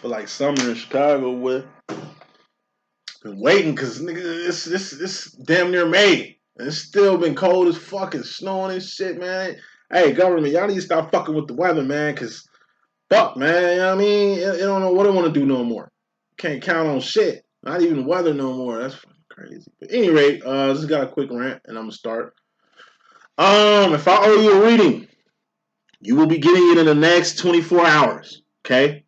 feel like summer in Chicago with. Been waiting because nigga, it's damn near May. And it's still been cold as fuck and snowing and shit, man. Hey, government, y'all need to stop fucking with the weather, man, because fuck, man. You know what I mean? You don't know what I want to do no more. Can't count on shit. Not even the weather no more. That's fucking crazy. But at any rate, just got a quick rant and I'm gonna start. If I owe you a reading, you will be getting it in the next 24 hours. Okay?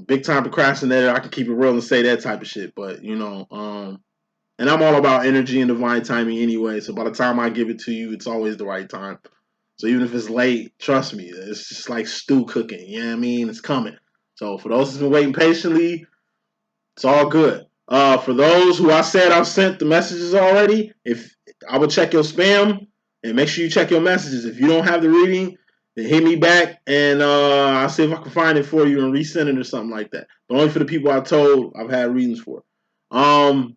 Big time procrastinator. I can keep it real and say that type of shit, but you know, and I'm all about energy and divine timing anyway. So by the time I give it to you, it's always the right time. So even if it's late, trust me, it's just like stew cooking. You know what I mean? It's coming. So for those who've been waiting patiently, it's all good. For those who I said I've sent the messages already, if I will check your spam and make sure you check your messages. If you don't have the reading, then hit me back and I'll see if I can find it for you and resend it or something like that. But only for the people I told I've had readings for. I'm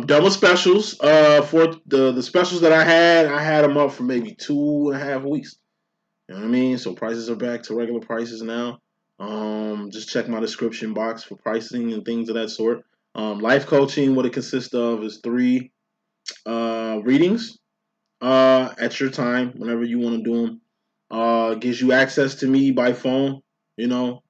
done with specials. For the specials that I had them up for maybe 2.5 weeks. You know what I mean? So prices are back to regular prices now. Just check my description box for pricing and things of that sort. Life coaching, what it consists of is 3 readings at your time, whenever you want to do them. Gives you access to me by phone. You know,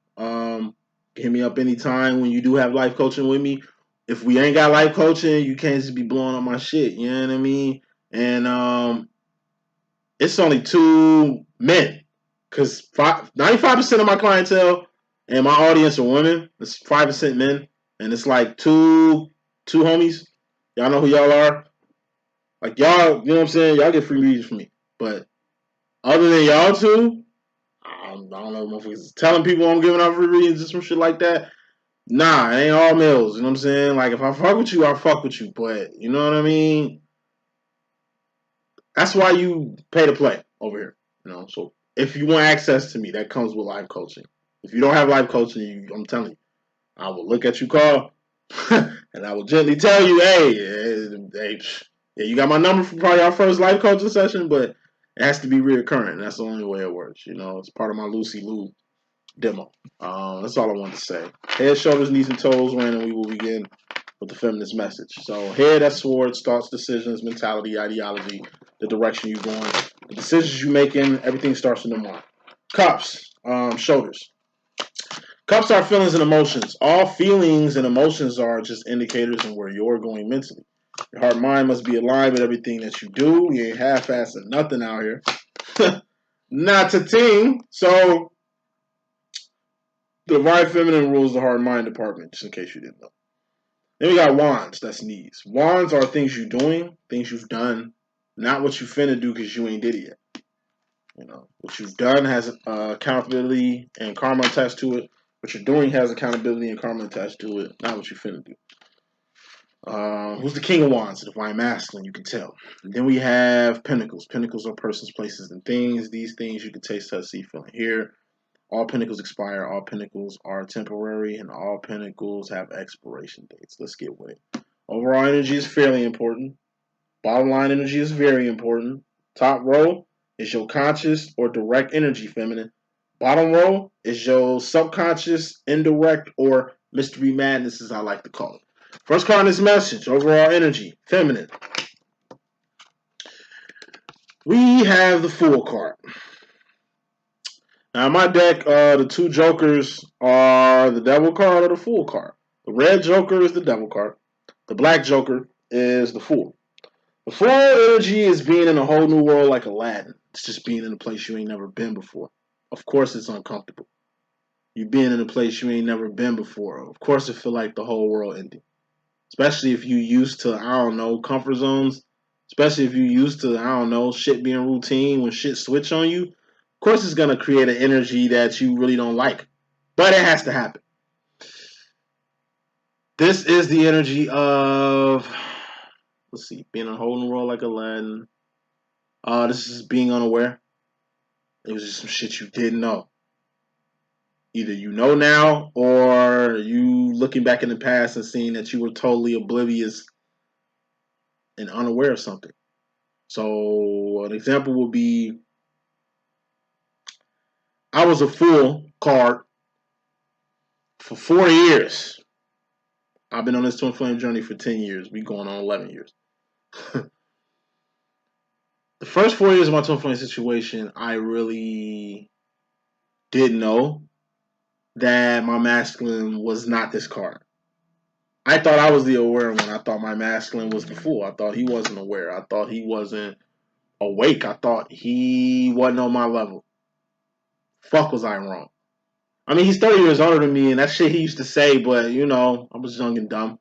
hit me up anytime when you do have life coaching with me. If we ain't got life coaching, you can't just be blowing up my shit. You know what I mean? And it's only 2 men. Because 95% of my clientele and my audience are women. It's 5% men. And it's like two homies. Y'all know who y'all are. Like y'all, you know what I'm saying? Y'all get free readings from me. But other than y'all two, I don't know, motherfuckers telling people I'm giving out free readings and some shit like that. Nah, it ain't all males. You know what I'm saying? Like if I fuck with you, I fuck with you. But you know what I mean? That's why you pay to play over here. You know, so if you want access to me, that comes with life coaching. If you don't have life coaching, I'm telling you, I will look at you, call, and I will gently tell you, hey, yeah, you got my number for probably our first life coaching session, but it has to be reoccurring. That's the only way it works. You know, it's part of my Lucy Lou demo. That's all I want to say. Head, shoulders, knees, and toes, Ran, and we will begin with the feminist message. So head, that's swords, thoughts, decisions, mentality, ideology, the direction you're going, the decisions you're making, everything starts in the mind. Cups, shoulders. Cups are feelings and emotions. All feelings and emotions are just indicators of where you're going mentally. Your heart and mind must be aligned with everything that you do. You ain't half-assing nothing out here. Not a ting. So the divine feminine rules the heart and mind department, just in case you didn't know. Then we got wands, that's knees. Wands are things you're doing, things you've done, not what you finna do because you ain't did it yet. You know, what you've done has accountability and karma attached to it. What you're doing has accountability and karma attached to it, not what you finna do. Who's the king of wands? The divine masculine, you can tell. And then we have pentacles. Pentacles are persons, places, and things. These things you can taste, touch, see, feel, and hear. All pentacles expire, all pentacles are temporary, and all pentacles have expiration dates. Let's get with it. Overall energy is fairly important. Bottom line energy is very important. Top row is your conscious or direct energy, feminine. Bottom row is your subconscious, indirect, or mystery madness, as I like to call it. First card in this message, overall energy, feminine. We have the Fool card. Now, in my deck, the 2 jokers are the Devil card or the Fool card. The red joker is the Devil card. The black joker is the Fool. The Fool energy is being in a whole new world like Aladdin. It's just being in a place you ain't never been before. Of course, it's uncomfortable. You being in a place you ain't never been before. Of course, it feel like the whole world ending. Especially if you used to, I don't know, comfort zones. Especially if you used to, I don't know, shit being routine when shit switch on you. Of course, it's going to create an energy that you really don't like. But it has to happen. This is the energy of, let's see, being in a whole new world like Aladdin. This is being unaware. It was just some shit you didn't know. Either you know now or you looking back in the past and seeing that you were totally oblivious and unaware of something. So an example would be, I was a fool card for 4 years. I've been on this twin flame journey for 10 years. We going on 11 years. The first 4 years of my twin flame situation, I really didn't know that my masculine was not this card. I thought I was the aware one. I thought my masculine was the fool. I thought he wasn't aware. I thought he wasn't awake. I thought he wasn't on my level. Fuck was I wrong. I mean, he's 30 years older than me, and that shit he used to say, but, you know, I was young and dumb.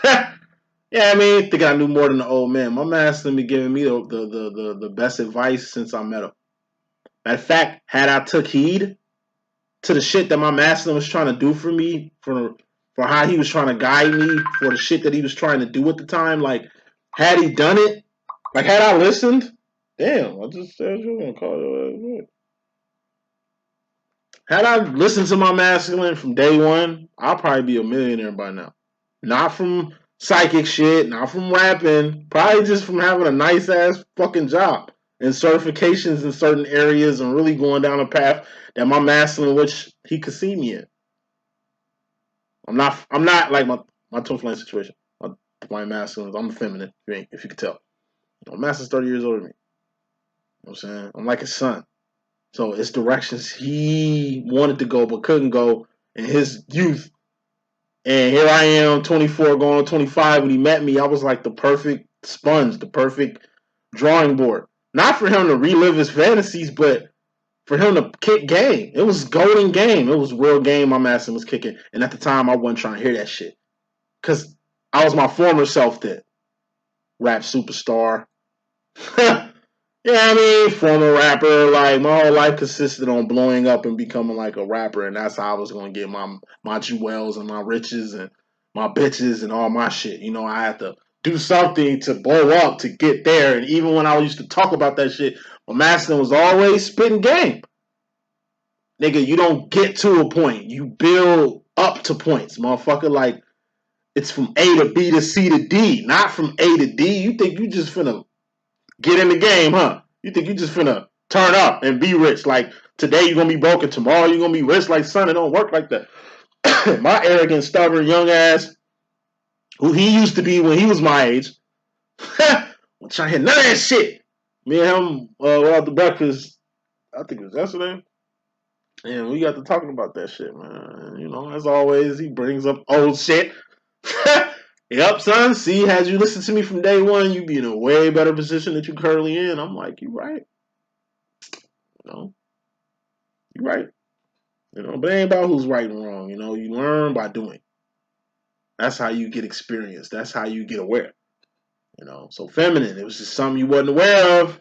Yeah, I mean, I think I knew more than the old man. My masculine been giving me the best advice since I met him. Matter of fact, had I took heed to the shit that my masculine was trying to do for me, for how he was trying to guide me, for the shit that he was trying to do at the time, like, had he done it, like, had I listened, damn, I just said you were going to call it. Had I listened to my masculine from day one, I'll probably be a millionaire by now. Not from psychic shit, not from rapping, probably just from having a nice ass fucking job and certifications in certain areas and really going down a path that my masculine, which he could see me in. I'm not like my twin flame situation. My masculine, I'm feminine, if you could tell. My masculine's 30 years older than me. You know what I'm saying? I'm like his son. So it's directions he wanted to go but couldn't go in his youth. And here I am, 24, going on 25. When he met me, I was like the perfect sponge, the perfect drawing board. Not for him to relive his fantasies, but for him to kick game. It was golden game. It was real game my master was kicking. And at the time, I wasn't trying to hear that shit. Because I was my former self then. Rap superstar. Yeah, I mean, former rapper. Like, my whole life consisted on blowing up and becoming like a rapper, and that's how I was gonna get my jewels and my riches and my bitches and all my shit. You know, I had to do something to blow up to get there. And even when I used to talk about that shit, my master was always spitting game. Nigga, you don't get to a point. You build up to points, motherfucker. Like, it's from A to B to C to D, not from A to D. You think you just finna get in the game, huh? You think you just finna turn up and be rich? Like, today you're gonna be broke and tomorrow you're gonna be rich? Like, son, it don't work like that. My arrogant, stubborn, young ass, who he used to be when he was my age, I'm trying to hear none of that shit. Me and him went out to breakfast, I think it was yesterday, and we got to talking about that shit, man. You know, as always, he brings up old shit. Yep, son. See, had you listened to me from day one, you'd be in a way better position that you're currently in. I'm like, you right. You know, you right. You know, but it ain't about who's right and wrong. You know, you learn by doing. That's how you get experience. That's how you get aware. You know, so feminine, it was just something you wasn't aware of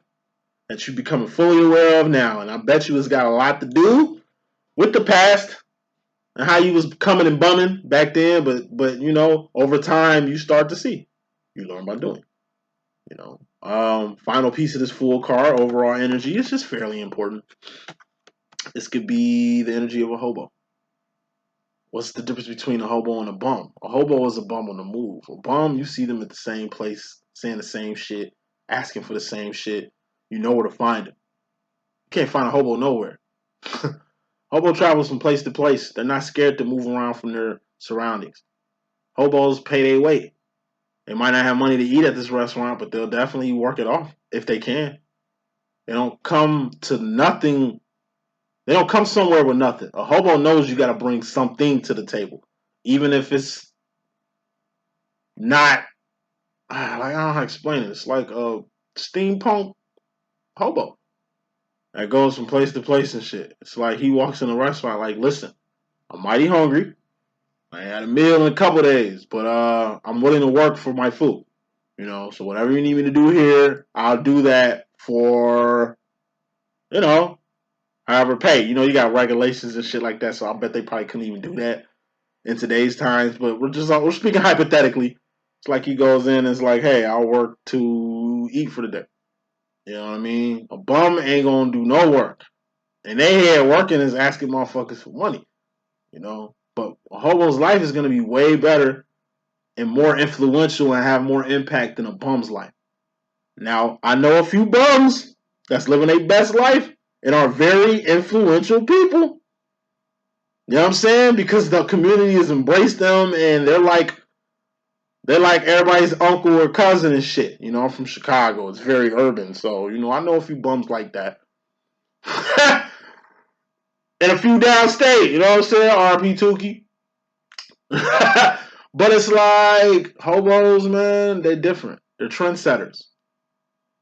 that you becoming fully aware of now. And I bet you it's got a lot to do with the past and how you was coming and bumming back then. But you know, over time you start to see. You learn by doing. You know, final piece of this full card, overall energy, is just fairly important. This could be the energy of a hobo. What's the difference between a hobo and a bum? A hobo is a bum on the move. A bum, you see them at the same place, saying the same shit, asking for the same shit. You know where to find them. You can't find a hobo nowhere. Hobo travels from place to place. They're not scared to move around from their surroundings. Hobos pay their weight. They might not have money to eat at this restaurant, but they'll definitely work it off if they can. They don't come to nothing. They don't come somewhere with nothing. A hobo knows you got to bring something to the table, even if it's not. Like, I don't know how to explain it. It's like a steampunk hobo that goes from place to place and shit. It's like he walks in a restaurant like, listen, I'm mighty hungry. I had a meal in a couple of days, but I'm willing to work for my food. You know, so whatever you need me to do here, I'll do that for, you know, however pay. You know, you got regulations and shit like that, so I bet they probably couldn't even do that in today's times. But we're speaking hypothetically. It's like he goes in and is like, hey, I'll work to eat for the day. You know what I mean? A bum ain't gonna do no work. And they here working is asking motherfuckers for money. You know? But a hobo's life is gonna be way better and more influential and have more impact than a bum's life. Now, I know a few bums that's living their best life and are very influential people. You know what I'm saying? Because the community has embraced them, and they're like everybody's uncle or cousin and shit. You know, I'm from Chicago. It's very urban, so you know I know a few bums like that. And a few downstate, you know what I'm saying? RP Tukey. But it's like hobos, man, they're different. They're trendsetters.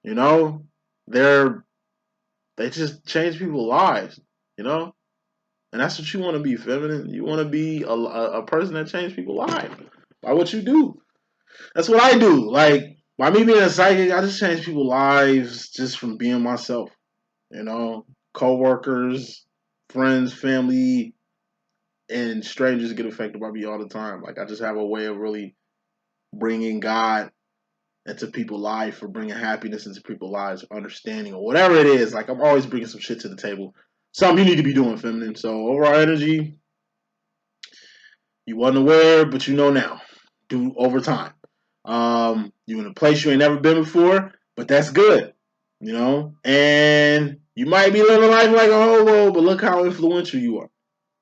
You know? They just change people's lives, you know? And that's what you want to be, feminine. You want to be a person that changes people's lives by what you do. That's what I do. Like, by me being a psychic, I just change people's lives just from being myself. You know? Co-workers, friends, family, and strangers get affected by me all the time. Like, I just have a way of really bringing God into people's life, or bringing happiness into people's lives, or understanding, or whatever it is. Like, I'm always bringing some shit to the table. Something you need to be doing, feminine. So, overall energy, you wasn't aware, but you know now. Do over time. You in a place you ain't never been before, but that's good. You know? And you might be living life like a hobo, but look how influential you are.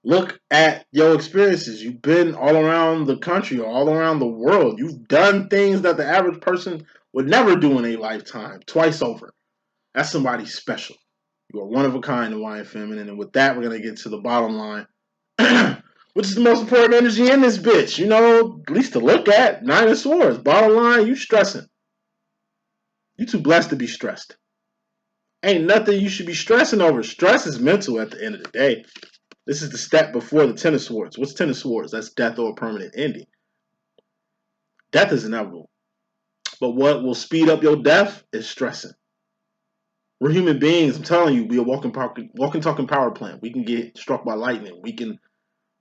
Look at your experiences. You've been all around the country or all around the world. You've done things that the average person would never do in a lifetime, twice over. That's somebody special. You are one of a kind, Hawaiian feminine. And with that, we're going to get to the bottom line, which is the most important energy in this bitch. You know, at least to look at. Nine of Swords. Bottom line, you stressing. You too blessed to be stressed. Ain't nothing you should be stressing over. Stress is mental at the end of the day. This is the step before the Ten of Swords. What's Ten of Swords? That's death or a permanent ending. Death is inevitable. But what will speed up your death is stressing. We're human beings. I'm telling you, we are walking, talking power plant. We can get struck by lightning. We can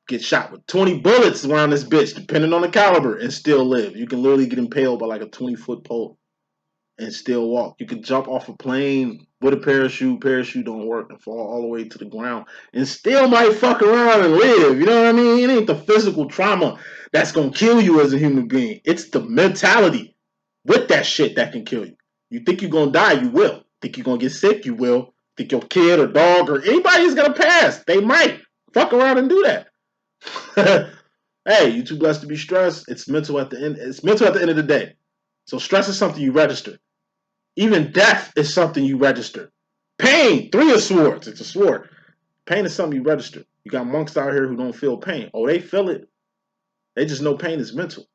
get shot with 20 bullets around this bitch, depending on the caliber, and still live. You can literally get impaled by like a 20-foot pole and still walk. You can jump off a plane with a parachute don't work, and fall all the way to the ground and still might fuck around and live. You know what I mean? It ain't the physical trauma that's gonna kill you as a human being. It's the mentality with that shit that can kill you. You think you're gonna die, you will. Think you're gonna get sick, you will. Think your kid or dog or anybody's gonna pass, they might fuck around and do that. Hey, you too blessed to be stressed. It's mental at the end. It's mental at the end of the day. So stress is something you register. Even death is something you register. Pain, Three of Swords. It's a sword. Pain is something you register. You got monks out here who don't feel pain. Oh, they feel it. They just know pain is mental.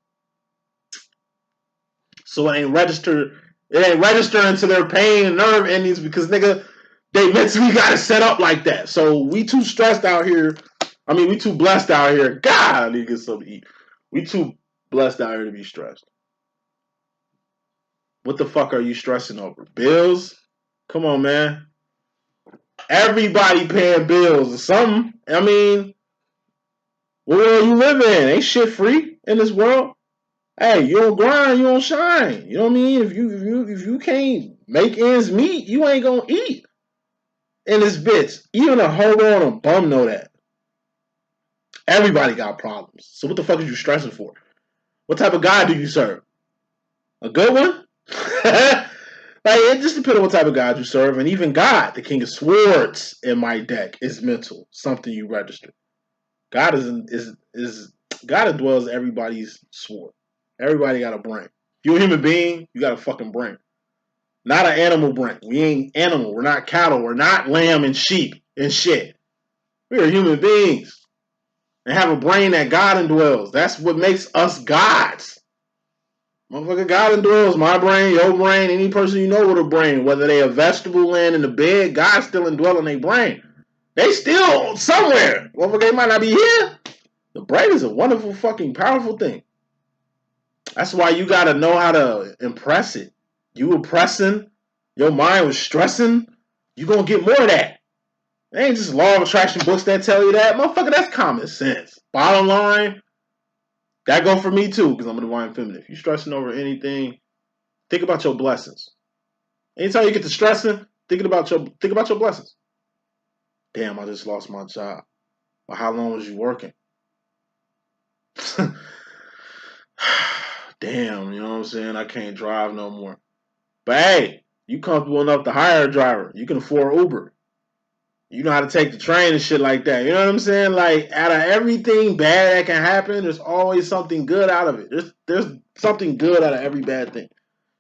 So it ain't registered. It ain't registering to their pain and nerve endings because nigga, they mentally got it set up like that. So we too stressed out here. I mean, we too blessed out here. God, I need to get something to eat. We too blessed out here to be stressed. What the fuck are you stressing over? Bills? Come on, man. Everybody paying bills or something. I mean, what world you live in? Ain't shit free in this world. Hey, you don't grind, you don't shine. You know what I mean? If you can't make ends meet, you ain't gonna eat in this bitch. Even a hobo and a bum know that. Everybody got problems. So what the fuck are you stressing for? What type of God do you serve? A good one? Like, it just depends on what type of God you serve. And even God, the King of Swords in my deck, is mental. Something you register. God is God indwells everybody's sword. Everybody got a brain. If you're a human being, you got a fucking brain. Not an animal brain. We ain't animal. We're not cattle. We're not lamb and sheep and shit. We are human beings. And have a brain that God indwells. That's what makes us gods. Motherfucker, God indwells my brain, your brain, any person you know with a brain. Whether they a vegetable laying in the bed, God still indwelling their brain. They still somewhere. Motherfucker, they might not be here. The brain is a wonderful, fucking powerful thing. That's why you gotta know how to impress it. You oppressing, your mind was stressing, you gonna get more of that. It ain't just law of attraction books that tell you that. Motherfucker, that's common sense. Bottom line, that go for me too, because I'm a divine feminine. If you stressing over anything, think about your blessings. Anytime you get to stressing, think about your blessings. Damn, I just lost my job. Well, how long was you working? Damn, you know what I'm saying? I can't drive no more. But hey, you comfortable enough to hire a driver. You can afford Uber. You know how to take the train and shit like that. You know what I'm saying? Like, out of everything bad that can happen, there's always something good out of it. There's something good out of every bad thing.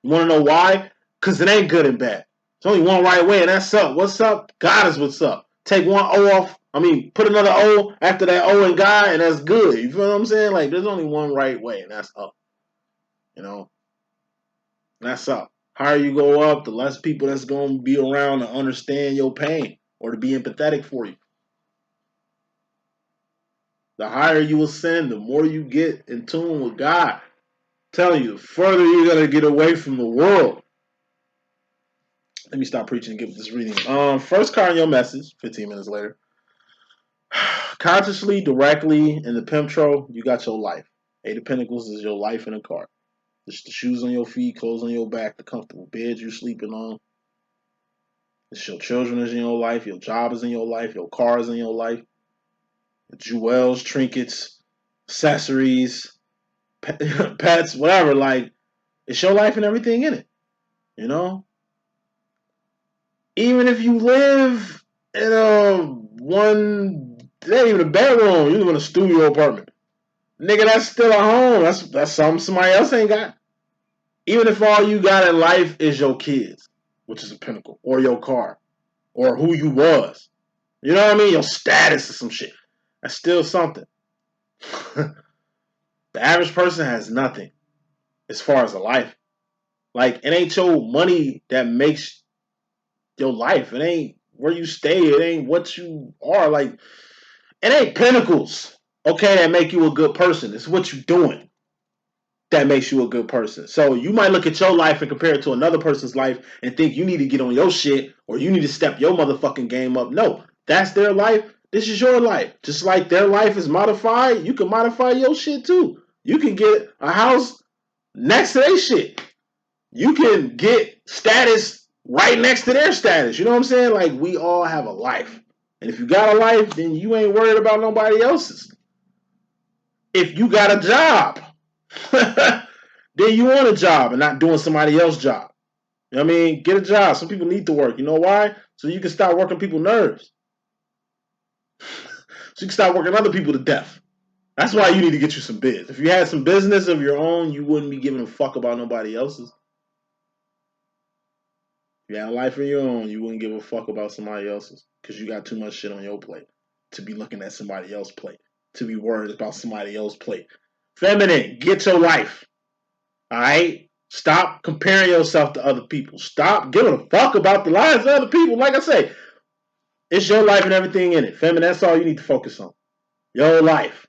You want to know why? Because it ain't good and bad. There's only one right way, and that's up. What's up? God is what's up. Take one O off. Put another O after that O in God, and that's good. You feel what I'm saying? Like, there's only one right way, and that's up. You know? And that's up. The higher you go up, the less people that's going to be around to understand your pain or to be empathetic for you. The higher you ascend, the more you get in tune with God. I'm telling you, the further you're going to get away from the world. Let me stop preaching and give this reading. First card in your message, 15 minutes later. Consciously, directly, in the Pimptro, you got your life. Eight of Pentacles is your life in a card. It's the shoes on your feet, clothes on your back, the comfortable bed you're sleeping on. It's your children is in your life, your job is in your life, your car is in your life. Jewels, trinkets, accessories, pets, whatever. Like, it's your life and everything in it. You know? Even if you live in it ain't even a bedroom, you live in a studio apartment. Nigga, that's still a home. That's something somebody else ain't got. Even if all you got in life is your kids, which is a pinnacle, or your car, or who you was. You know what I mean? Your status or some shit. That's still something. The average person has nothing as far as a life. Like, it ain't your money that makes your life. It ain't where you stay. It ain't what you are. Like, it ain't pinnacles, okay, that make you a good person. It's what you're doing that makes you a good person. So you might look at your life and compare it to another person's life and think you need to get on your shit or you need to step your motherfucking game up. No, that's their life. This is your life. Just like their life is modified, you can modify your shit too. You can get a house next to their shit. You can get status right next to their status. You know what I'm saying? Like, we all have a life. And if you got a life, then you ain't worried about nobody else's. If you got a job, then you want a job and not doing somebody else's job. You know what I mean? Get a job. Some people need to work. You know why? So you can start working people's nerves. So you can start working other people to death. That's why you need to get you some biz. If you had some business of your own, you wouldn't be giving a fuck about nobody else's. If you had a life of your own, you wouldn't give a fuck about somebody else's because you got too much shit on your plate to be looking at somebody else's plate, to be worried about somebody else's plate. Feminine, get your life. All right? Stop comparing yourself to other people. Stop giving a fuck about the lives of other people. Like I say, it's your life and everything in it. Feminine, that's all you need to focus on. Your life.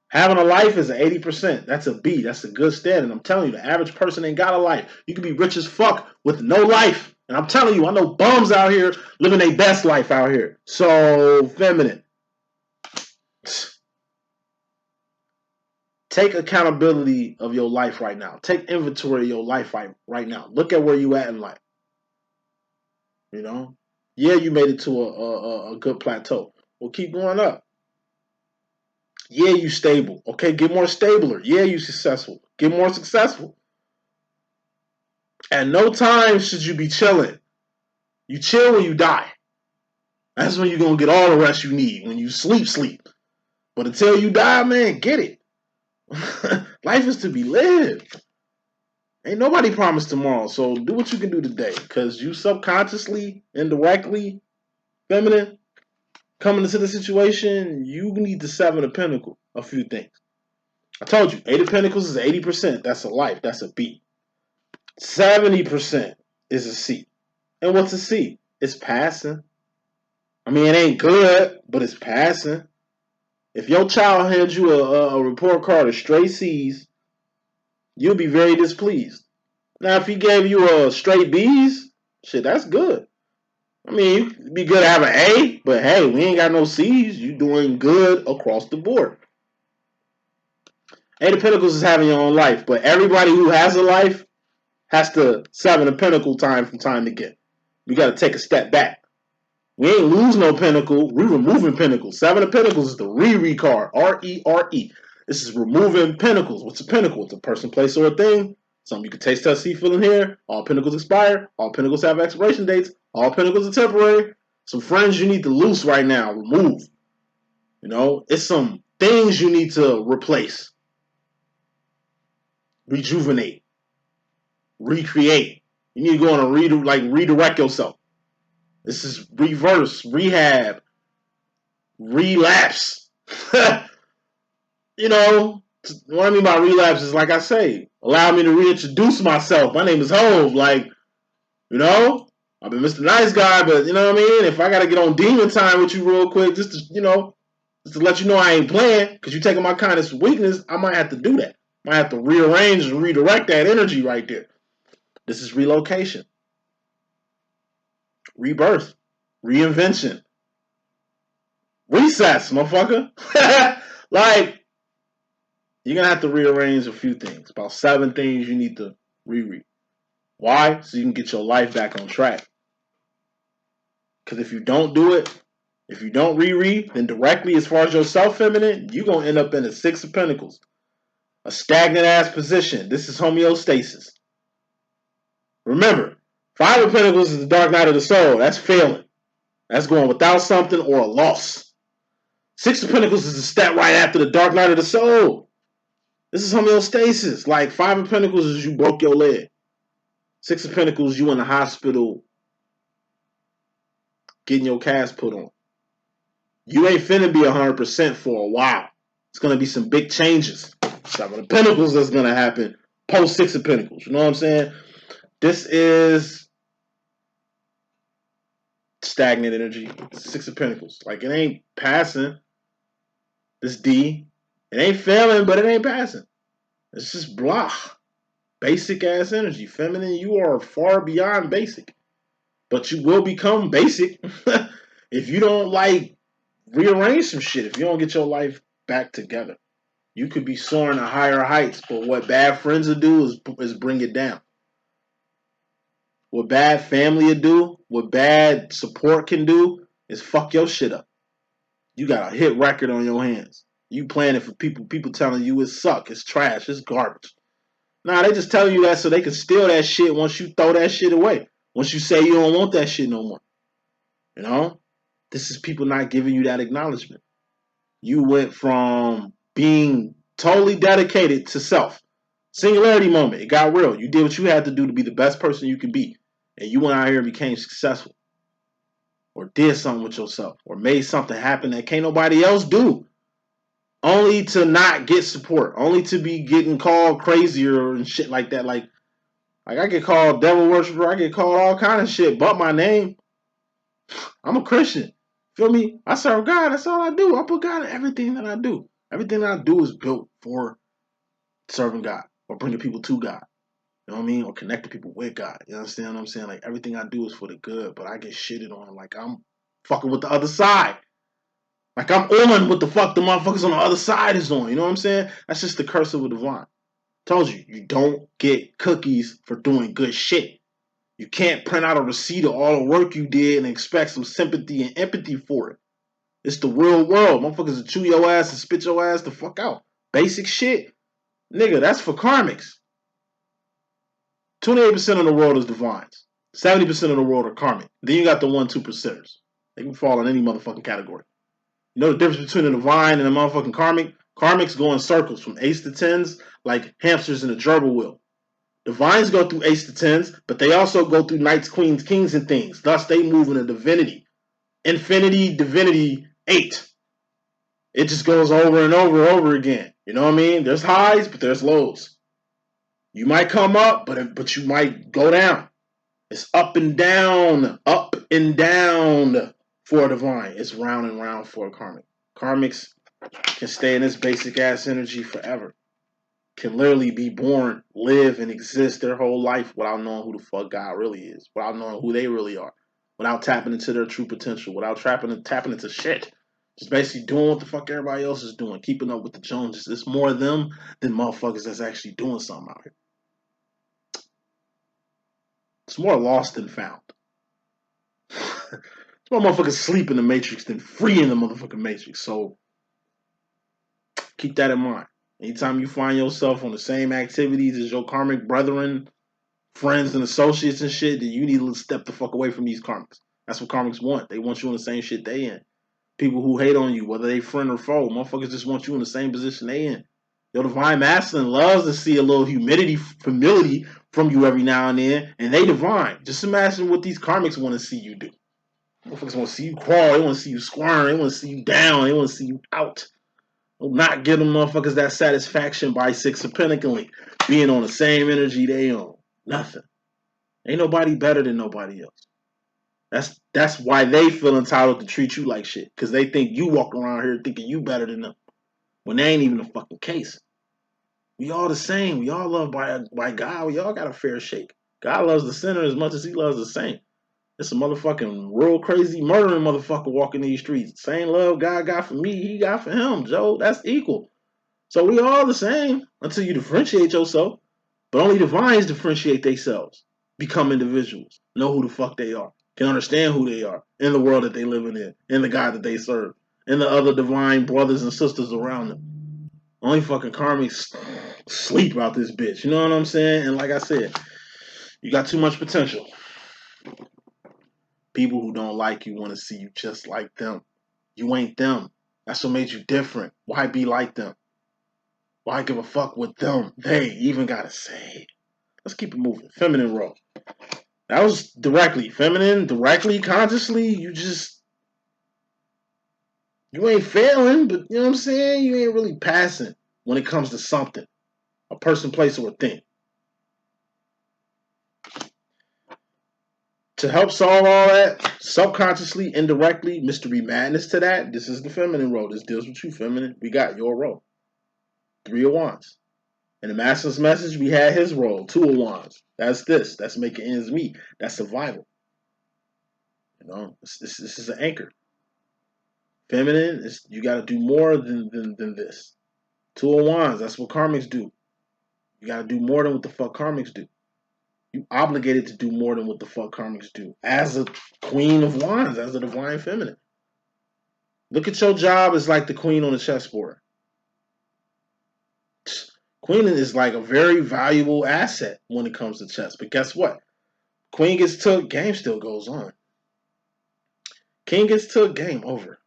Having a life is an 80%. That's a B. That's a good standard. I'm telling you, the average person ain't got a life. You can be rich as fuck with no life. And I'm telling you, I know bums out here living their best life out here. So, feminine. Take accountability of your life right now. Take inventory of your life right now. Look at where you at in life. You know? Yeah, you made it to a good plateau. Well, keep going up. Yeah, you stable. Okay, get more stabler. Yeah, you successful. Get more successful. At no time should you be chilling. You chill when you die. That's when you're going to get all the rest you need. When you sleep. But until you die, man, get it. Life is to be lived. Ain't nobody promised tomorrow. So do what you can do today. Because you subconsciously, indirectly, feminine, coming into the situation, you need the Seven of Pentacles. A few things. I told you, Eight of Pentacles is 80%. That's a life. That's a B. 70% is a C. And what's a C? It's passing. I mean, it ain't good, but it's passing. If your child hands you a report card of straight C's, you'll be very displeased. Now, if he gave you a straight B's, shit, that's good. I mean, it'd be good to have an A, but hey, we ain't got no C's. You doing good across the board. Eight of Pentacles is having your own life, but everybody who has a life has to Seven of Pentacles time from time again. We got to take a step back. We ain't lose no pinnacle. We removing pinnacles. Seven of Pentacles is the re card. R-E-R-E. This is removing pinnacles. What's a pinnacle? It's a person, place, or a thing. Something you can taste, touch, see, feel in here. All pinnacles expire. All pinnacles have expiration dates. All pinnacles are temporary. Some friends you need to loose right now, remove. You know, it's some things you need to replace, rejuvenate, recreate. You need to go on a redirect yourself. This is reverse, rehab, relapse. You know, what I mean by relapse is, like I say, allow me to reintroduce myself. My name is Hove. Like, you know, I've been Mr. Nice Guy, but you know what I mean? If I got to get on demon time with you real quick, just to, just to let you know I ain't playing, because you're taking my kindness for weakness, I might have to do that. Might have to rearrange and redirect that energy right there. This is relocation, rebirth, reinvention, recess, motherfucker. Like, you're going to have to rearrange a few things. About 7 things you need to reread. Why? So you can get your life back on track. Because if you don't do it, if you don't reread, then directly as far as yourself feminine, you're going to end up in a 6 of Pentacles. A stagnant ass position. This is homeostasis. Remember, 5 of Pentacles is the dark night of the soul. That's failing. That's going without something or a loss. 6 of Pentacles is a step right after the dark night of the soul. This is homeostasis. Like 5 of Pentacles is you broke your leg. 6 of Pentacles, you in the hospital getting your cast put on. You ain't finna be 100% for a while. It's gonna be some big changes. 7 of Pentacles that's gonna happen post 6 of Pentacles. You know what I'm saying? This is stagnant energy. 6 of Pentacles. Like, it ain't passing. This D. It ain't failing, but it ain't passing. It's just blah. Basic ass energy. Feminine, you are far beyond basic. But you will become basic if you don't, like, rearrange some shit. If you don't get your life back together. You could be soaring to higher heights, but what bad friends will do is bring it down. What bad family will do, what bad support can do, is fuck your shit up. You got a hit record on your hands. You playing it for people telling you it suck, it's trash, it's garbage. Nah, they just telling you that so they can steal that shit once you throw that shit away. Once you say you don't want that shit no more. You know? This is people not giving you that acknowledgement. You went from being totally dedicated to self. Singularity moment. It got real. You did what you had to do to be the best person you could be. And you went out here and became successful. Or did something with yourself. Or made something happen that can't nobody else do. Only to not get support. Only to be getting called crazier and shit like that. Like I get called devil worshiper. I get called all kind of shit but my name. I'm a Christian. Feel me? I serve God. That's all I do. I put God in everything that I do. Everything that I do is built for serving God or bringing people to God. You know what I mean? Or connecting people with God. You understand what I'm saying? Like, everything I do is for the good, but I get shitted on like I'm fucking with the other side. Like I'm on what the fuck the motherfuckers on the other side is on. You know what I'm saying? That's just the curse of a divine. Told you, you don't get cookies for doing good shit. You can't print out a receipt of all the work you did and expect some sympathy and empathy for it. It's the real world. Motherfuckers will chew your ass and spit your ass the fuck out. Basic shit. Nigga, that's for karmics. 28% of the world is divines. 70% of the world are karmic. Then you got the 1-2%ers. They can fall in any motherfucking category. You know the difference between a divine and a motherfucking karmic? Karmics go in circles from ace to tens like hamsters in a gerbil wheel. Divines go through ace to tens, but they also go through knights, queens, kings, and things. Thus, they move in a divinity. Infinity, divinity, 8. It just goes over and over and over again. You know what I mean? There's highs, but there's lows. You might come up, but you might go down. It's up and down for a divine. It's round and round for a karmic. Karmics can stay in this basic ass energy forever. Can literally be born, live, and exist their whole life without knowing who the fuck God really is, without knowing who they really are, without tapping into their true potential, without tapping into shit. Just basically doing what the fuck everybody else is doing, keeping up with the Joneses. It's more of them than motherfuckers that's actually doing something out here. It's more lost than found. It's more motherfuckers sleep in the Matrix than free in the motherfucking Matrix. So keep that in mind. Anytime you find yourself on the same activities as your karmic brethren, friends, and associates and shit, then you need to step the fuck away from these karmics. That's what karmics want. They want you in the same shit they in. People who hate on you, whether they friend or foe, motherfuckers just want you in the same position they in. Your divine masculine loves to see a little humility from you every now and then, and they divine. Just imagine what these karmics want to see you do. Motherfuckers want to see you crawl. They want to see you squirm. They want to see you down. They want to see you out. Will not give them motherfuckers that satisfaction by Six of Pentacles being on the same energy they on. Nothing. Ain't nobody better than nobody else. That's why they feel entitled to treat you like shit. Because they think you walk around here thinking you better than them. When they ain't even the fucking case. We all the same. We all loved by God. We all got a fair shake. God loves the sinner as much as he loves the saint. It's a motherfucking real crazy murdering motherfucker walking these streets. Same love God got for me, he got for him, Joe. That's equal. So we all the same until you differentiate yourself. But only divines differentiate themselves. Become individuals. Know who the fuck they are. Can understand who they are in the world that they living in the God that they serve, and the other divine brothers and sisters around them. Only fucking karmics sleep about this bitch. You know what I'm saying? And like I said, you got too much potential. People who don't like you want to see you just like them. You ain't them. That's what made you different. Why be like them? Why give a fuck what them, they even gotta say? Let's keep it moving. Feminine role. That was directly. Feminine, directly, consciously, you ain't failing, but you know what I'm saying? You ain't really passing when it comes to something. A person, place, or a thing. To help solve all that, subconsciously, indirectly, mystery madness to that, this is the feminine role. This deals with you, feminine. We got your role. 3 of Wands. In the Master's message, we had his role, 2 of Wands. That's this. That's making ends meet. That's survival. You know, this is an anchor. Feminine, you got to do more than this. 2 of Wands, that's what karmics do. You got to do more than what the fuck karmics do. You obligated to do more than what the fuck karmics do. As a Queen of Wands, as a divine feminine. Look at your job as like the queen on the chessboard. Queening is like a very valuable asset when it comes to chess. But guess what? Queen gets took, game still goes on. King gets took, game over.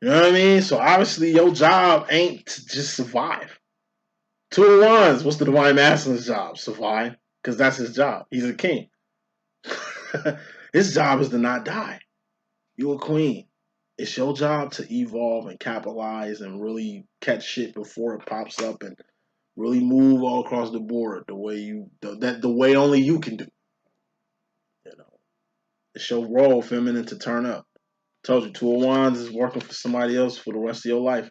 You know what I mean? So obviously your job ain't to just survive. 2 of Wands, what's the divine masculine's job? Survive. Because that's his job. He's a king. His job is to not die. You're a queen. It's your job to evolve and capitalize and really catch shit before it pops up and really move all across the board the way only you can do. You know, it's your role, feminine, to turn up. Told you, 2 of Wands is working for somebody else for the rest of your life.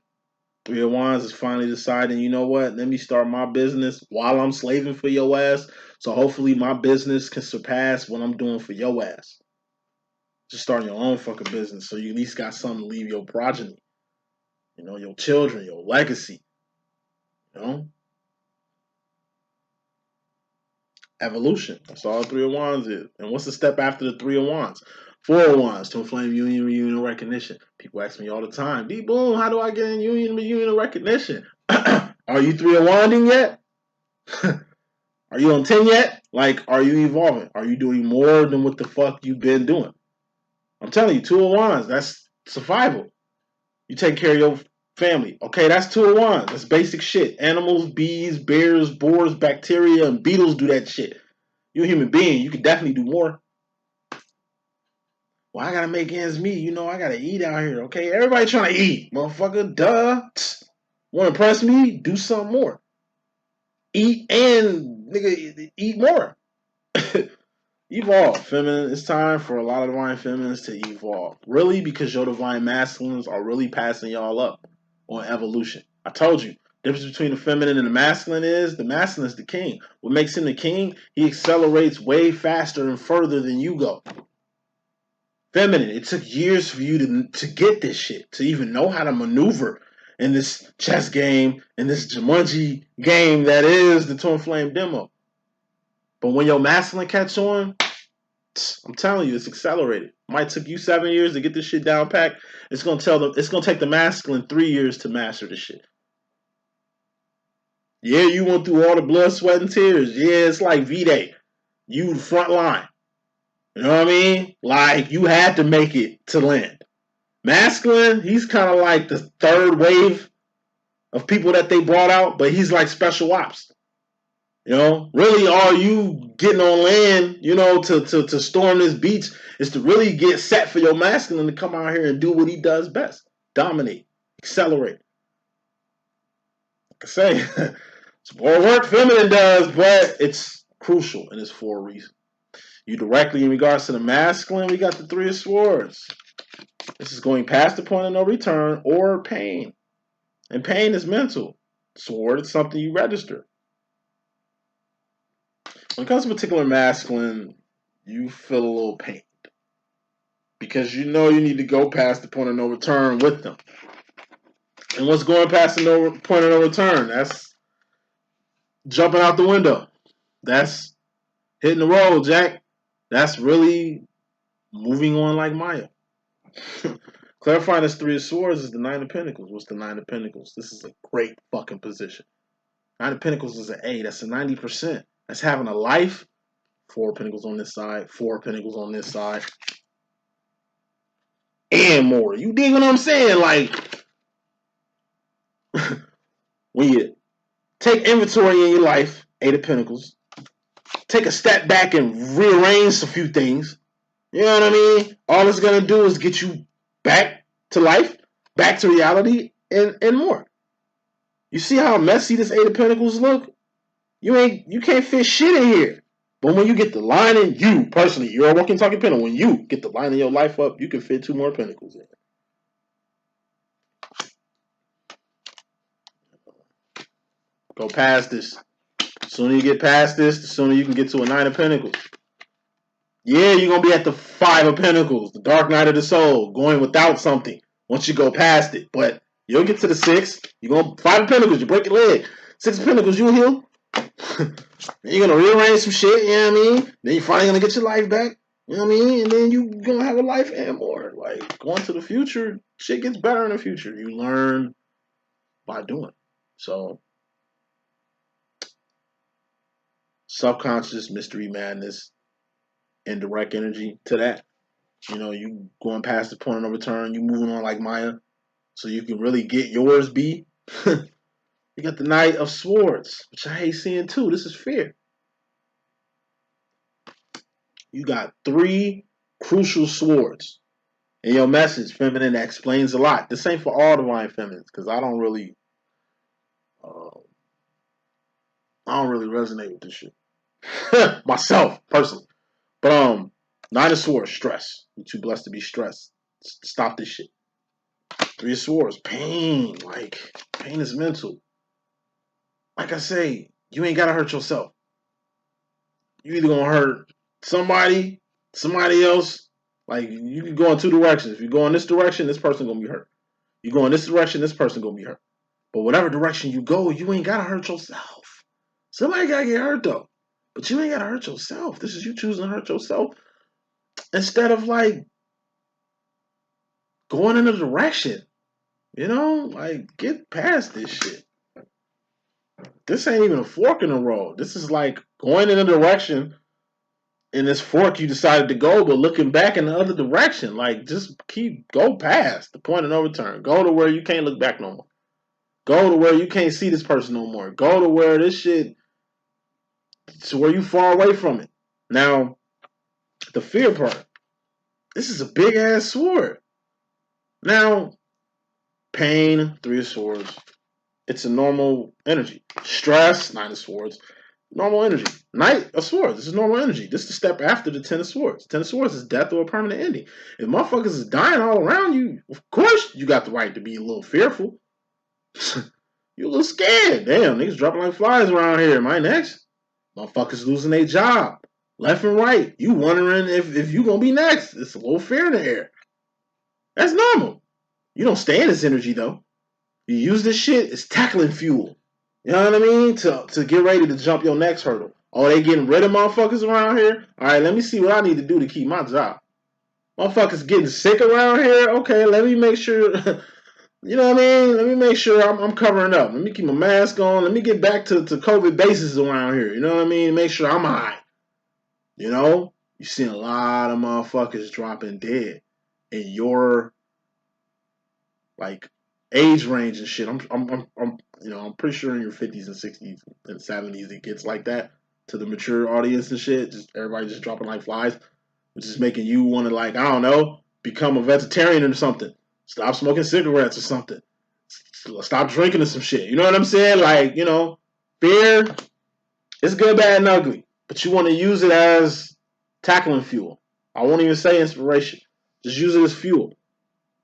3 of Wands is finally deciding, you know what? Let me start my business while I'm slaving for your ass. So hopefully my business can surpass what I'm doing for your ass. Just starting your own fucking business so you at least got something to leave your progeny. You know, your children, your legacy. You know? Evolution. That's all 3 of Wands is. And what's the step after the 3 of Wands? 4 of Wands, to inflame union, reunion, and recognition. People ask me all the time, D.Boom, how do I get in union, reunion, and recognition? Are you 3 of Wanding yet? Are you on 10 yet? Like, are you evolving? Are you doing more than what the fuck you've been doing? I'm telling you, 2 of Wands, that's survival. You take care of your family. Okay, that's 2 of Wands. That's basic shit. Animals, bees, bears, boars, bacteria, and beetles do that shit. You're a human being. You could definitely do more. Well, I gotta make ends meet. You know, I gotta eat out here. Okay, everybody trying to eat, motherfucker. Duh. Want to impress me? Do something more. Eat and nigga eat more. Evolve, feminine. It's time for a lot of divine feminines to evolve. Really, because your divine masculines are really passing y'all up on evolution. I told you. The difference between the feminine and the masculine is the masculine is the king. What makes him the king? He accelerates way faster and further than you go. Feminine, it took years for you to get this shit, to even know how to maneuver in this chess game, in this Jumanji game that is the Twin Flame demo. But when your masculine catch on, I'm telling you, it's accelerated. Might took you 7 years to get this shit down packed. It's gonna take the masculine 3 years to master this shit. Yeah, you went through all the blood, sweat, and tears. Yeah, it's like V-Day. You the front line. You know what I mean? Like, you had to make it to land. Masculine, he's kind of like the third wave of people that they brought out, but he's like special ops. You know, really, all you getting on land, you know, to storm this beach is to really get set for your masculine to come out here and do what he does best: dominate, accelerate. Like I say, it's more work feminine does, but it's crucial and it's for a reason. You directly in regards to the masculine, we got the Three of Swords. This is going past the point of no return or pain. And pain is mental. Sword is something you register. When it comes to particular masculine, you feel a little pained. Because you know you need to go past the point of no return with them. And what's going past the point of no return? That's jumping out the window. That's hitting the road, Jack. That's really moving on like Maya. Clarifying this Three of Swords is the Nine of Pentacles. What's the Nine of Pentacles? This is a great fucking position. Nine of Pentacles is an A. That's a 90%. That's having a life. Four of Pentacles on this side. Four of Pentacles on this side. And more. You dig what I'm saying? Like, when you take inventory in your life, Eight of Pentacles, take a step back and rearrange a few things. You know what I mean? All it's going to do is get you back to life, back to reality, and more. You see how messy this Eight of Pentacles look? You can't fit shit in here. But when you get the line in, you personally, you're a walking talking pentacle. When you get the line in your life up, you can fit two more pentacles in. Go past this. The sooner you get past this, the sooner you can get to a Nine of Pentacles. Yeah, you're going to be at the Five of Pentacles, the Dark Night of the Soul, going without something once you go past it. But you'll get to the Six. You're going to Five of Pentacles, you break your leg. Six of Pentacles, you'll heal. Then you're going to rearrange some shit, you know what I mean? Then you're finally going to get your life back, you know what I mean? And then you're going to have a life and more. Like, going to the future, shit gets better in the future. You learn by doing. So, subconscious, mystery, madness, indirect energy to that. You know, you going past the point of no return, you moving on like Maya, so you can really get yours be. You got the Knight of Swords, which I hate seeing too. This is fear. You got three crucial swords in your message, feminine, that explains a lot. This ain't for all divine feminines, because I don't really resonate with this shit. Myself, personally. But Nine of Swords, stress. You're too blessed to be stressed. Stop this shit. Three of Swords, pain. Like, pain is mental. Like I say, you ain't gotta hurt yourself. You either gonna hurt somebody else. Like, you can go in two directions. If you go in this direction, this person gonna be hurt. You go in this direction, this person gonna be hurt. But whatever direction you go, you ain't gotta hurt yourself. Somebody gotta get hurt though. But you ain't gotta hurt yourself. This is you choosing to hurt yourself instead of like going in a direction. You know, like, get past this shit. This ain't even a fork in the road. This is like going in a direction in this fork you decided to go, but looking back in the other direction. Like, just go past the point of no return. Go to where you can't look back no more. Go to where you can't see this person no more. Go to where this shit, to where you far away from it. Now, the fear part. This is a big ass sword. Now, pain, Three of Swords. It's a normal energy. Stress, Nine of Swords. Normal energy. Knight of Swords. This is normal energy. This is the step after the Ten of Swords. Ten of Swords is death or a permanent ending. If motherfuckers is dying all around you, of course you got the right to be a little fearful. You a little scared. Damn, niggas dropping like flies around here. Am I next? Motherfuckers losing their job. Left and right. You wondering if you gonna be next. It's a little fear in the air. That's normal. You don't stay in this energy though. You use this shit as tackling fuel. You know what I mean? To get ready to jump your next hurdle. Oh, they getting rid of motherfuckers around here? Alright, let me see what I need to do to keep my job. Motherfuckers getting sick around here? Okay, let me make sure, you know what I mean? Let me make sure I'm covering up. Let me keep my mask on. Let me get back to COVID bases around here. You know what I mean? Make sure I'm high. You know? You seen a lot of motherfuckers dropping dead in your like age range and shit. I'm pretty sure in your 50s and 60s and 70s it gets like that to the mature audience and shit. Just everybody just dropping like flies, which is making you want to, like, I don't know, become a vegetarian or something. Stop smoking cigarettes or something. Stop drinking or some shit. You know what I'm saying? Like, beer, it's good, bad, and ugly. But you want to use it as tackling fuel. I won't even say inspiration. Just use it as fuel.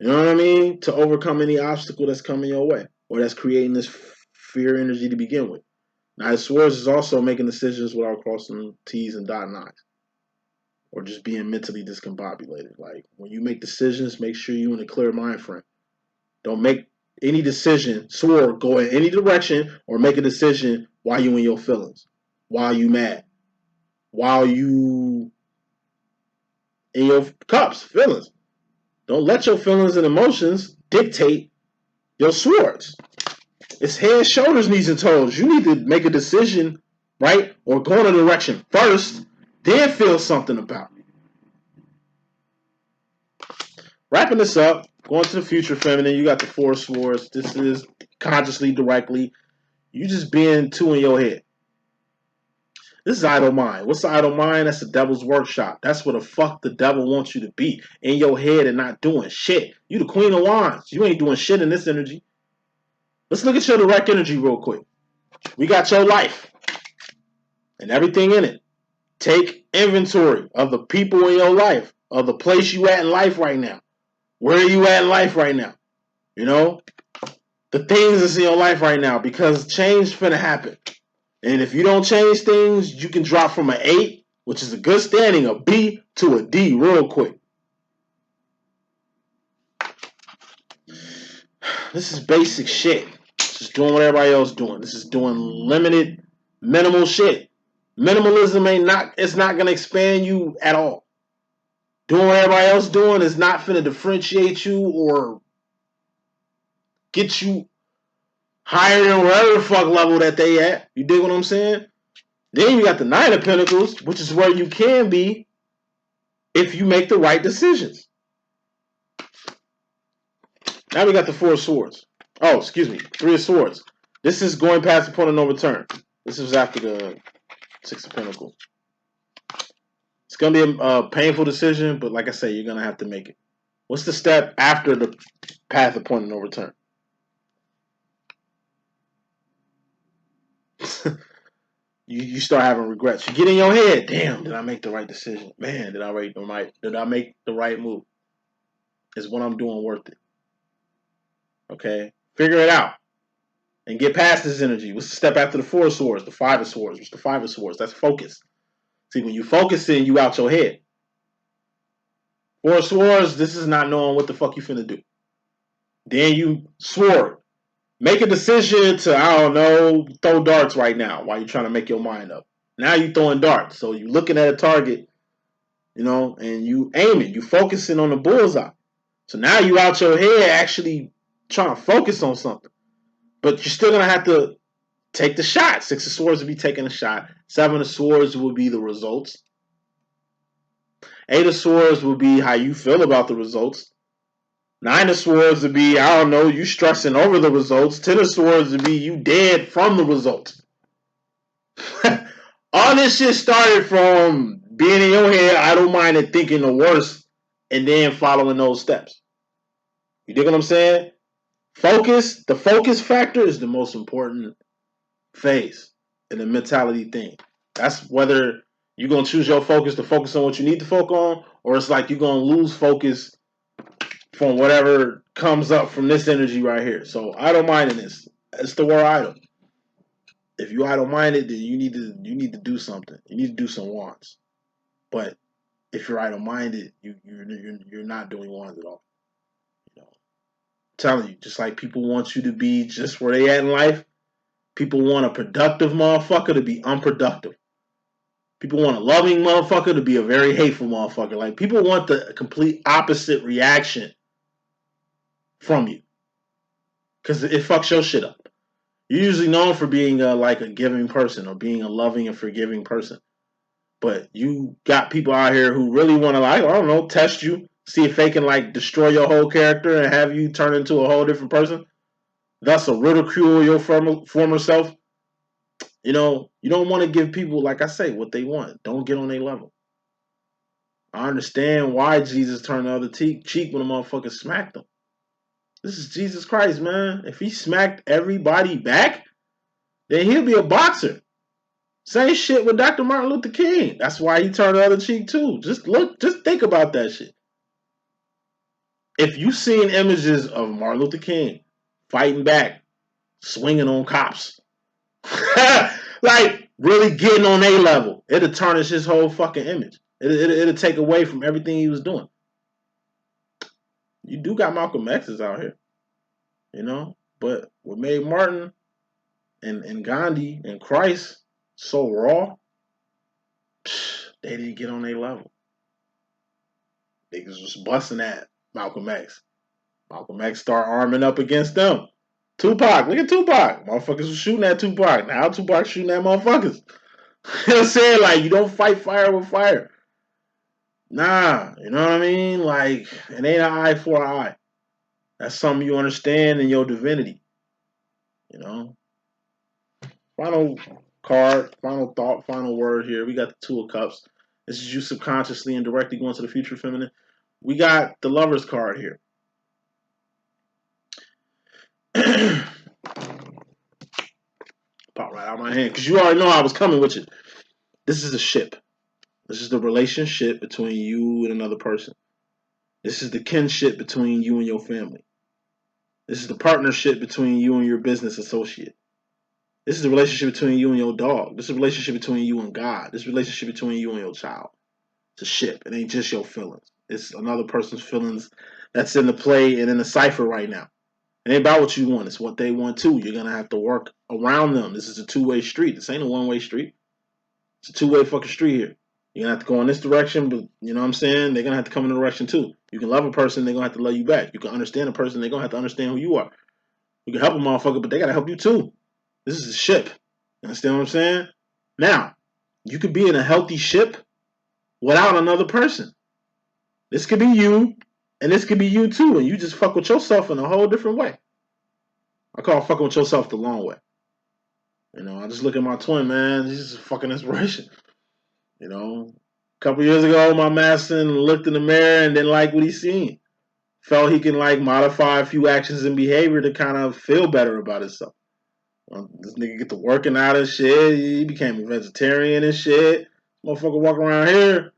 You know what I mean? To overcome any obstacle that's coming your way or that's creating this fear energy to begin with. Now, the swords is also making decisions without crossing T's and dotting I's or just being mentally discombobulated. Like, when you make decisions, make sure you're in a clear mind frame. Don't make any decision, sword, go in any direction or make a decision while you in your feelings, while you mad, while you in your cups, feelings. Don't let your feelings and emotions dictate your swords. It's head, shoulders, knees, and toes. You need to make a decision, right? Or go in a direction first, then feel something about it. Wrapping this up, going to the future feminine, you got the Four Swords. This is consciously, directly. You just being two in your head. This is idle mind. What's the idle mind? That's the devil's workshop. That's what the fuck the devil wants you to be. In your head and not doing shit. You the queen of wands. You ain't doing shit in this energy. Let's look at your direct energy real quick. We got your life and everything in it. Take inventory of the people in your life, of the place you at in life right now. Where are you at in life right now? The things that's in your life right now, because change finna happen. And if you don't change things, you can drop from an 8, which is a good standing, a B to a D real quick. This is basic shit. This is doing what everybody else is doing. This is doing limited, minimal shit. Minimalism it's not gonna expand you at all. Doing what everybody else is doing is not finna differentiate you or get you higher than wherever the fuck level that they at. You dig what I'm saying? Then you got the Nine of Pentacles, which is where you can be if you make the right decisions. Now we got the Four of Swords. Oh, excuse me, Three of Swords. This is going past the point of no return. This is after the Six of Pentacles. It's going to be a painful decision, but like I say, you're going to have to make it. What's the step after the path of point of no return? You start having regrets. You get in your head. Damn, did I make the right decision? Man, did I make the right move? Is what I'm doing worth it? Okay? Figure it out. And get past this energy. What's the step after the Four of Swords? The Five of Swords. What's the Five of Swords? That's focus. See, when you focus in, you out your head. Four of Swords, this is not knowing what the fuck you finna do. Then you sword. Make a decision to, I don't know, throw darts right now while you're trying to make your mind up. Now you're throwing darts. So you're looking at a target, and you aiming. You focusing on the bullseye. So now you out your head actually trying to focus on something. But you're still going to have to take the shot. Six of Swords will be taking a shot. Seven of Swords will be the results. Eight of Swords will be how you feel about the results. Nine of Swords would be, I don't know, you stressing over the results. Ten of Swords would be you dead from the results. All this shit started from being in your head, idle-minded, thinking the worst, and then following those steps. You dig what I'm saying? Focus, the focus factor is the most important phase in the mentality thing. That's whether you're going to choose your focus to focus on what you need to focus on, or it's like you're going to lose focus from whatever comes up from this energy right here. So idle-mindedness, it's the word idle. If you idle-minded, then you need to do something. You need to do some wants. But if you're idle-minded, you're not doing wants at all. I'm telling you, just like people want you to be just where they at in life, people want a productive motherfucker to be unproductive. People want a loving motherfucker to be a very hateful motherfucker. Like, people want the complete opposite reaction from you. Because it fucks your shit up. You're usually known for being like a giving person or being a loving and forgiving person. But you got people out here who really want to, like, I don't know, test you, see if they can, like, destroy your whole character and have you turn into a whole different person. Thus, a ridicule your former self. You know, you don't want to give people, like I say, what they want. Don't get on their level. I understand why Jesus turned the other cheek when a motherfucker smacked him. This is Jesus Christ, man. If he smacked everybody back, then he'll be a boxer. Same shit with Dr. Martin Luther King. That's why he turned the other cheek too. Just think about that shit. If you seen images of Martin Luther King fighting back, swinging on cops, like really getting on their level, it'll tarnish his whole fucking image. It'll take away from everything he was doing. You do got Malcolm X's out here, you know, but what made Martin and Gandhi and Christ so raw, they didn't get on their level. Niggas was busting at Malcolm X. Malcolm X start arming up against them. Tupac, look at Tupac. Motherfuckers was shooting at Tupac. Now Tupac shooting at motherfuckers. You know what I'm saying? Like, you don't fight fire with fire. Nah, you know what I mean? Like, it ain't an eye for an eye. That's something you understand in your divinity. You know? Final card, final thought, final word here. We got the Two of Cups. This is you subconsciously and directly going to the future feminine. We got the Lover's card here. Pop right out of my hand. Because you already know I was coming with you. This is a ship. This is the relationship between you and another person. This is the kinship between you and your family. This is the partnership between you and your business associate. This is the relationship between you and your dog. This is the relationship between you and God. This is the relationship between you and your child. It's a ship. It ain't just your feelings. It's another person's feelings that's in the play and in the cipher right now. It ain't about what you want. It's what they want too. You're going to have to work around them. This is a two-way street. This ain't a one-way street. It's a two-way fucking street here. You're going to have to go in this direction, but you know what I'm saying? They're going to have to come in the direction too. You can love a person, they're going to have to love you back. You can understand a person, they're going to have to understand who you are. You can help a motherfucker, but they got to help you too. This is a ship. You understand what I'm saying? Now, you could be in a healthy ship without another person. This could be you, and this could be you too, and you just fuck with yourself in a whole different way. I call fucking with yourself the long way. You know, I just look at my twin, man. He's just a fucking inspiration. You know, a couple years ago, my master looked in the mirror and didn't like what he seen. Felt he can like modify a few actions and behavior to kind of feel better about himself. This nigga get to working out and shit. He became a vegetarian and shit. Motherfucker walk around here,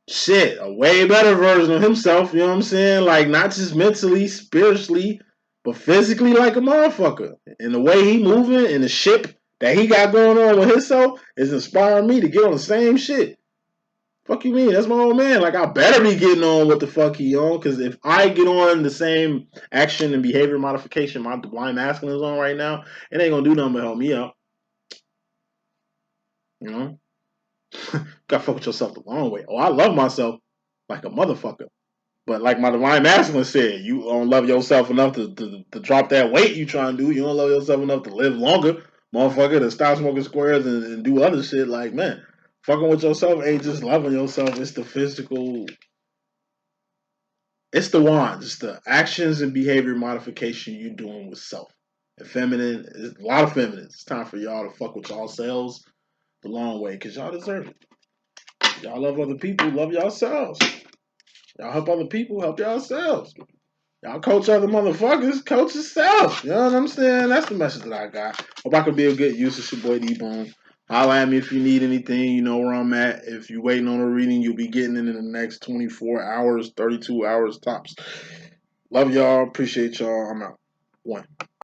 shit, a way better version of himself. You know what I'm saying? Like not just mentally, spiritually, but physically like a motherfucker. And the way he moving and the ship that he got going on with himself is inspiring me to get on the same shit. Fuck you mean? That's my old man. Like I better be getting on what the fuck he on. Because if I get on the same action and behavior modification my divine masculine is on right now, it ain't gonna do nothing but help me out. You know? Gotta fuck with yourself the long way. Oh, I love myself like a motherfucker. But like my divine masculine said, you don't love yourself enough to drop that weight you trying to do. You don't love yourself enough to live longer, motherfucker, to stop smoking squares and do other shit. Like, man, fucking with yourself ain't just loving yourself. It's the physical. It's the wands. It's the actions and behavior modification you doing with self. And feminine, a lot of feminine. It's time for y'all to fuck with y'all selves the long way because y'all deserve it. Y'all love other people, love yourselves. Y'all help other people, help yourselves. Y'all coach other motherfuckers, coach yourself. You know what I'm saying? That's the message that I got. Hope I could be of good use. It's your boy D.Boom. Holla at me if you need anything. You know where I'm at. If you're waiting on a reading, you'll be getting it in the next 24 hours, 32 hours tops. Love y'all. Appreciate y'all. I'm out. 1.